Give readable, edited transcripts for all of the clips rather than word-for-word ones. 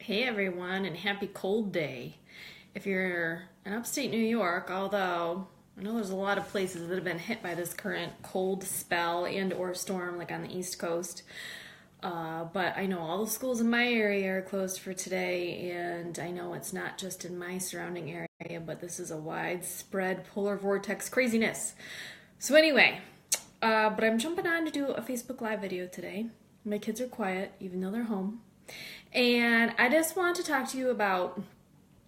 Hey everyone, and happy cold day. If you're in upstate New York, although I know there's a lot of places that have been hit by this current cold spell and or storm like on the East Coast. But I know all the schools in my area are closed for today, and I know it's not just in my surrounding area, but this is a widespread polar vortex craziness. So anyway, but I'm jumping on to do a Facebook Live video today. My kids are quiet, even though they're home. And I just want to talk to you about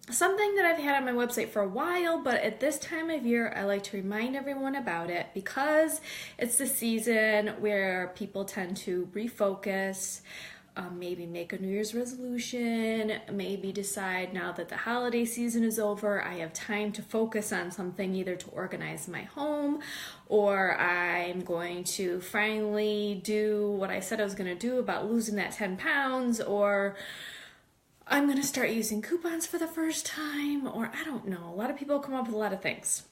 something that I've had on my website for a while, but at this time of year, I like to remind everyone about it because it's the season where people tend to refocus, maybe make a New Year's resolution, maybe decide now that the holiday season is over, I have time to focus on something, either to organize my home or I'm going to finally do what I said I was going to do about losing that 10 pounds, or I'm going to start using coupons for the first time, or I don't know. A lot of people come up with a lot of things.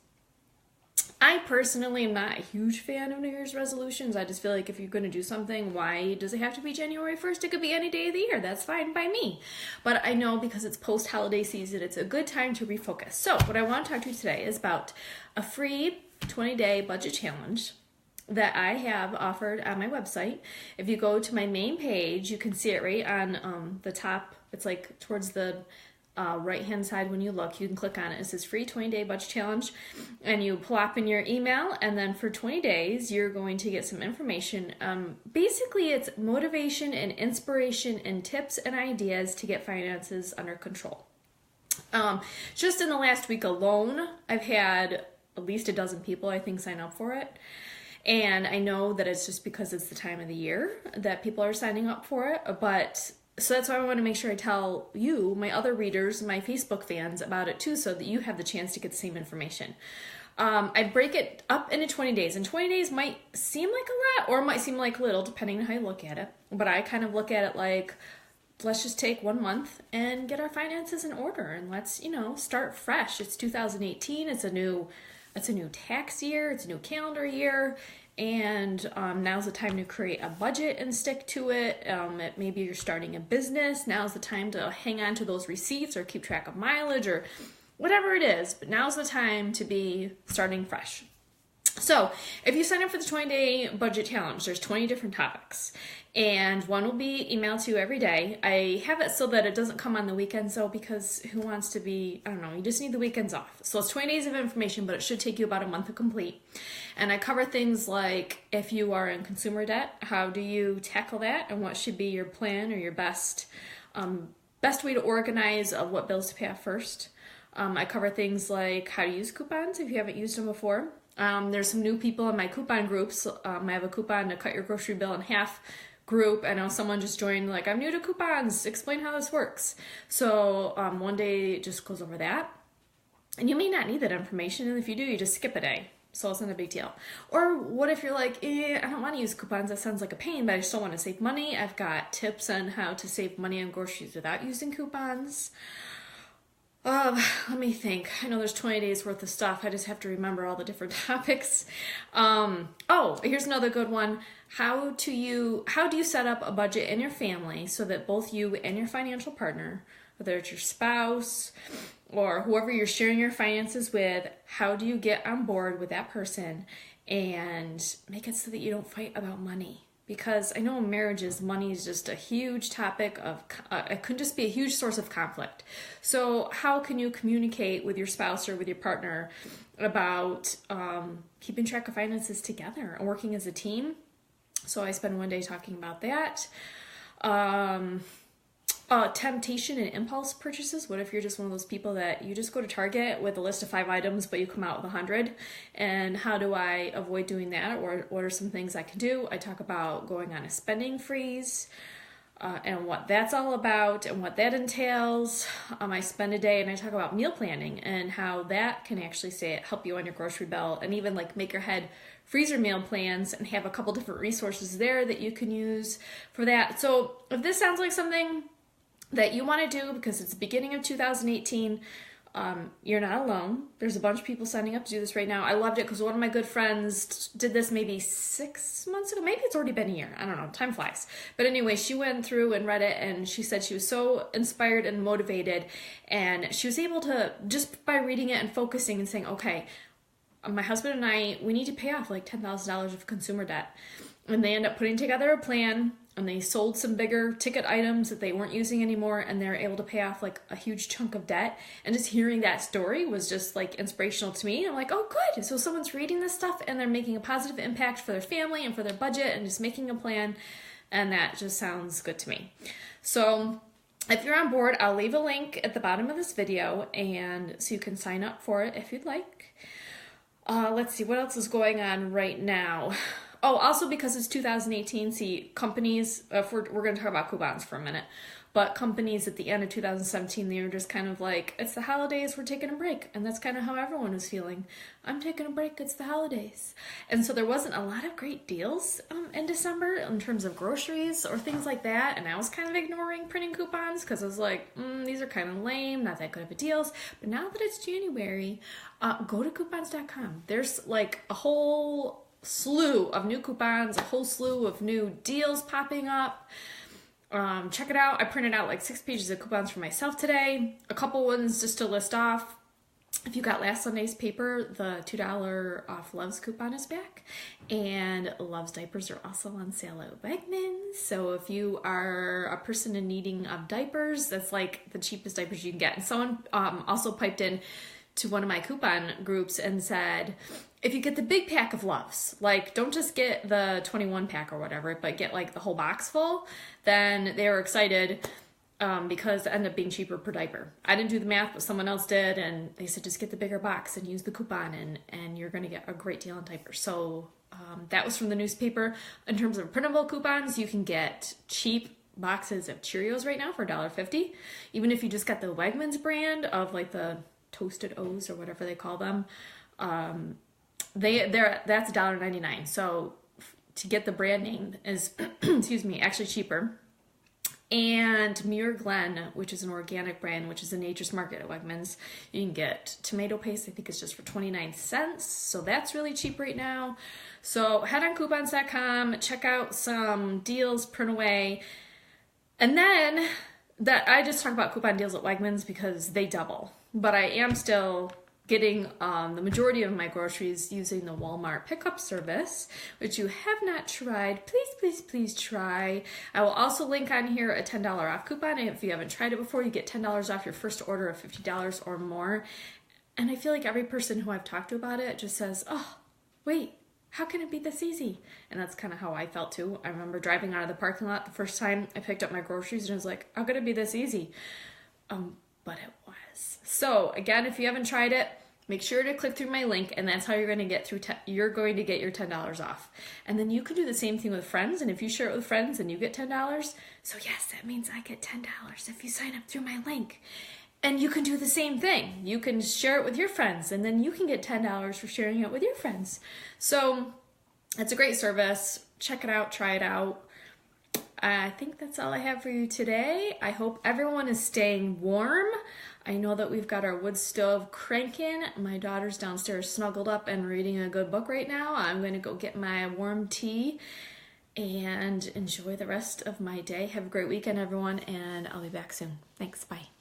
I personally am not a huge fan of New Year's resolutions. I just feel like if you're going to do something, why does it have to be January 1st? It could be any day of the year. That's fine by me. But I know because it's post-holiday season, it's a good time to refocus. So what I want to talk to you today is about a free 20-day budget challenge that I have offered on my website. If you go to my main page, you can see it right on the top. It's like towards the right-hand side when you look. You can click on it. It says free 20-day budget challenge, and you plop in your email, and then for 20 days, you're going to get some information. Basically, it's motivation and inspiration and tips and ideas to get finances under control. Just in the last week alone, I've had at least a dozen people, I think, sign up for it. And I know that it's just because it's the time of the year that people are signing up for it, but so that's why I want to make sure I tell you, my other readers, my Facebook fans about it too, so that you have the chance to get the same information. I break it up into 20 days, and 20 days might seem like a lot or might seem like little, depending on how you look at it. But I kind of look at it like, let's just take 1 month and get our finances in order, and let's, start fresh. It's 2018. It's a new tax year. It's a new calendar year. And now's the time to create a budget and stick to it. Maybe you're starting a business. Now's the time to hang on to those receipts or keep track of mileage or whatever it is. But now's the time to be starting fresh. So if you sign up for the 20-day budget challenge, there's 20 different topics, and one will be emailed to you every day. I have it so that it doesn't come on the weekends, though, because who wants to be, I don't know, you just need the weekends off. So it's 20 days of information, but it should take you about a month to complete. And I cover things like, if you are in consumer debt, how do you tackle that, and what should be your plan or your best way to organize what bills to pay off first. I cover things like how to use coupons if you haven't used them before. There's some new people in my coupon groups. I have a coupon to cut your grocery bill in half group. I know someone just joined, like, I'm new to coupons, explain how this works. So one day it just goes over that. And you may not need that information, and if you do, you just skip a day. So it's not a big deal. Or what if you're like, I don't want to use coupons, that sounds like a pain, but I still want to save money. I've got tips on how to save money on groceries without using coupons. Let me think. I know there's 20 days worth of stuff. I just have to remember all the different topics. Here's another good one. How do you set up a budget in your family so that both you and your financial partner, whether it's your spouse or whoever you're sharing your finances with, how do you get on board with that person and make it so that you don't fight about money? Because I know in marriages, money is just a huge topic of, it could just be a huge source of conflict. So how can you communicate with your spouse or with your partner about keeping track of finances together and working as a team? So I spend one day talking about that. Temptation and impulse purchases. What if you're just one of those people that you just go to Target with a list of 5 items, but you come out with 100? And how do I avoid doing that? Or what are some things I can do? I talk about going on a spending freeze and what that's all about and what that entails. I spend a day and I talk about meal planning and how that can actually help you on your grocery bill, and even like make your head freezer meal plans and have a couple different resources there that you can use for that. So if this sounds like something that you want to do because it's the beginning of 2018, You're not alone. There's a bunch of people signing up to do this right now. I loved it because one of my good friends did this maybe 6 months ago. Maybe it's already been a year. I don't know. Time flies. But anyway, she went through and read it, and she said she was so inspired and motivated, and she was able to, just by reading it and focusing and saying, okay, my husband and I, we need to pay off like $10,000 of consumer debt. And they end up putting together a plan, and they sold some bigger ticket items that they weren't using anymore, and they're able to pay off like a huge chunk of debt. And just hearing that story was just like inspirational to me. I'm like, oh, good. So someone's reading this stuff and they're making a positive impact for their family and for their budget and just making a plan. And that just sounds good to me. So if you're on board, I'll leave a link at the bottom of this video, and so you can sign up for it if you'd like. Let's see, what else is going on right now? Oh, also because it's 2018, see, companies, if we're going to talk about coupons for a minute, but companies at the end of 2017, they were just kind of like, it's the holidays, we're taking a break. And that's kind of how everyone was feeling. I'm taking a break, it's the holidays. And so there wasn't a lot of great deals in December in terms of groceries or things like that. And I was kind of ignoring printing coupons because I was like, these are kind of lame, not that good of a deals. But now that it's January, go to coupons.com. There's like a whole slew of new coupons, a whole slew of new deals popping up. Check it out. I printed out like 6 pages of coupons for myself today. A couple ones just to list off. If you got last Sunday's paper, the $2 off Love's coupon is back. And Love's diapers are also on sale at Wegmans. So if you are a person in needing of diapers, that's like the cheapest diapers you can get. And someone also piped in to one of my coupon groups and said, if you get the big pack of Loves, like don't just get the 21 pack or whatever, but get like the whole box full, then they were excited because it ended up being cheaper per diaper. I didn't do the math, but someone else did, and they said just get the bigger box and use the coupon, and you're going to get a great deal on diapers. So that was from the newspaper. In terms of printable coupons, you can get cheap boxes of Cheerios right now for $1.50. Even if you just got the Wegmans brand of like the Toasted O's or whatever they call them, that's $1.99. So to get the brand name is excuse me, actually cheaper. And Muir Glen, which is an organic brand, which is a Nature's Market at Wegmans, you can get tomato paste. I think it's just for 29 cents. So that's really cheap right now. So head on coupons.com, check out some deals, print away. And then that I just talk about coupon deals at Wegmans because they double. But I am still getting the majority of my groceries using the Walmart pickup service, which you have not tried. Please, please, please try. I will also link on here a $10 off coupon. And if you haven't tried it before, you get $10 off your first order of $50 or more. And I feel like every person who I've talked to about it just says, oh, wait, how can it be this easy? And that's kind of how I felt too. I remember driving out of the parking lot the first time I picked up my groceries and I was like, how could it be this easy? But it was. So again, if you haven't tried it, make sure to click through my link, and that's how you're going to get you're going to get your $10 off. And then you can do the same thing with friends, and if you share it with friends, then you get $10. So yes, that means I get $10 if you sign up through my link. And you can do the same thing. You can share it with your friends, and then you can get $10 for sharing it with your friends. So it's a great service. Check it out, try it out. I think that's all I have for you today. I hope everyone is staying warm. I know that we've got our wood stove cranking. My daughter's downstairs snuggled up and reading a good book right now. I'm going to go get my warm tea and enjoy the rest of my day. Have a great weekend, everyone, and I'll be back soon. Thanks. Bye.